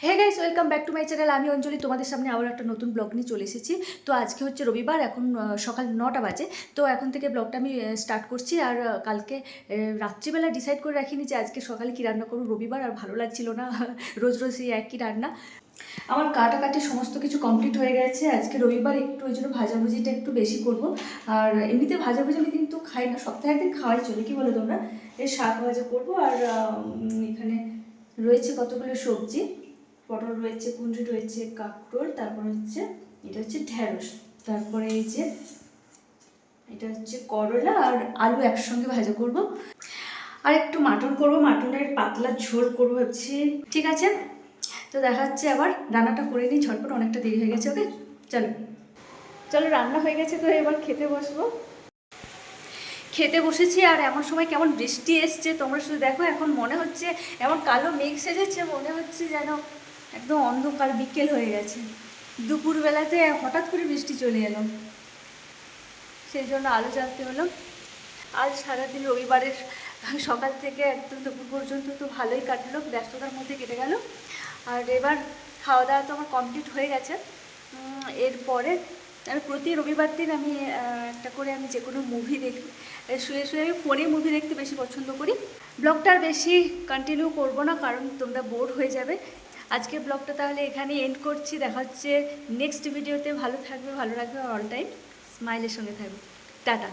Hey guys, welcome back to my channel. আমি অঞ্জলি তোমাদের সামনে আবার একটা নতুন ব্লগ নিয়ে চলে এসেছি। তো আজকে হচ্ছে রবিবার, এখন সকাল 9টা বাজে। তো এখন থেকে ব্লগটা আমি স্টার্ট করছি। আর কালকে রাত্রিবেলা ডিসাইড করে রাখিনি যে আজকে সকালে কী রান্না করবো। রবিবার আর ভালো লাগছিল না রোজ রোজ এই একই রান্না। আমার কাটাকাটি সমস্ত কিছু কমপ্লিট হয়ে গেছে। আজকে রবিবার একটু ওই জন্য ভাজাভুজিটা একটু বেশি করব। আর এমনিতে ভাজাভুজি আমি কিন্তু খাই না, সপ্তাহে একদিন খাওয়াই চলে, কি বলো তোমরা। এই শাক ভাজা করবো। আর এখানে রয়েছে কতগুলো সবজি, পটল রয়েছে, কুঁদরি রয়েছে, কাঁকরোল, তারপর হচ্ছে এটা হচ্ছে ঢ্যাঁড়স, তারপরে এই যে এটা হচ্ছে করলা আর আলু একসঙ্গে ভাজা করব। আর একটু মাটন করব, মাটনের পাতলা ঝোল করবো ভাবছি। ঠিক আছে, তো দেখা যাচ্ছে আবার রান্নাটা করে নিই ঝটপট, অনেকটা দেরি হয়ে গেছে। ওকে চলো চলো, রান্না হয়ে গেছে, তো এবার খেতে বসবো। খেতে বসেছি আর এমন সময় কেমন বৃষ্টি এসছে তোমরা শুধু দেখো। এখন মনে হচ্ছে এমন কালো মেঘ সেজেছে, মনে হচ্ছে যেন একদম অন্ধকার বিকেল হয়ে গেছে। দুপুরবেলাতে হঠাৎ করে বৃষ্টি চলে এলো, সেই জন্য আলো জ্বালতে হলো। আজ সারাদিন রবিবারের সকাল থেকে একদম দুপুর পর্যন্ত তো ভালোই কাটলো, ব্যস্ততার মধ্যে কেটে গেল। আর এবার খাওয়া দাওয়া তো আমার কমপ্লিট হয়ে গেছে। এরপরে আমি প্রতি রবিবার দিন আমি একটা করে আমি যে কোনো মুভি দেখি। শুয়ে শুয়ে আমি ফোনে মুভি দেখতে বেশি পছন্দ করি। ব্লগটা আর বেশি কন্টিনিউ করব না, কারণ তোমরা বোর হয়ে যাবে। আজকের ব্লগটা তাহলে এখানেই এন্ড করছি। দেখা হচ্ছে নেক্সট ভিডিওতে। ভালো থাকবে, ভালো রাখবে, অল টাইম স্মাইলের সঙ্গে থাকবে। টাটা।